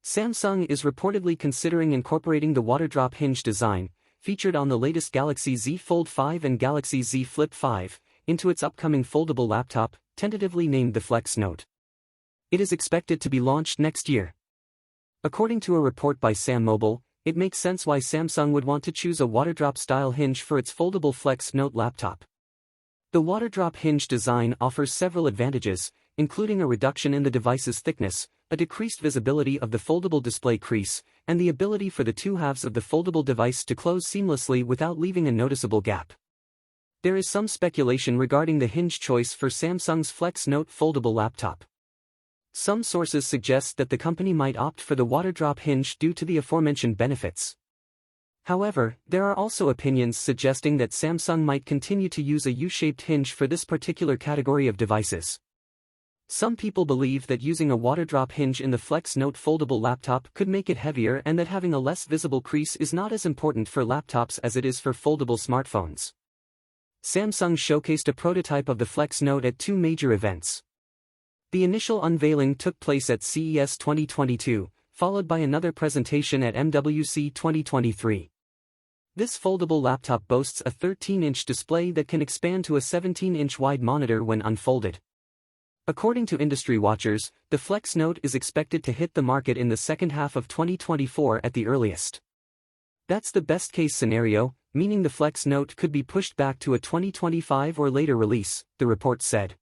Samsung is reportedly considering incorporating the waterdrop hinge design, featured on the latest Galaxy Z Fold 5 and Galaxy Z Flip 5, into its upcoming foldable laptop, tentatively named the Flex Note. It is expected to be launched next year. According to a report by Sam Mobile, it makes sense why Samsung would want to choose a waterdrop-style hinge for its foldable Flex Note laptop. The waterdrop hinge design offers several advantages, including a reduction in the device's thickness, a decreased visibility of the foldable display crease, and the ability for the two halves of the foldable device to close seamlessly without leaving a noticeable gap. There is some speculation regarding the hinge choice for Samsung's Flex Note foldable laptop. Some sources suggest that the company might opt for the waterdrop hinge due to the aforementioned benefits. However, there are also opinions suggesting that Samsung might continue to use a U-shaped hinge for this particular category of devices. Some people believe that using a waterdrop hinge in the Flex Note foldable laptop could make it heavier and that having a less visible crease is not as important for laptops as it is for foldable smartphones. Samsung showcased a prototype of the Flex Note at two major events. The initial unveiling took place at CES 2022, followed by another presentation at MWC 2023. This foldable laptop boasts a 13-inch display that can expand to a 17-inch wide monitor when unfolded. According to industry watchers, the Flex Note is expected to hit the market in the second half of 2024 at the earliest. That's the best-case scenario, meaning the Flex Note could be pushed back to a 2025 or later release, the report said.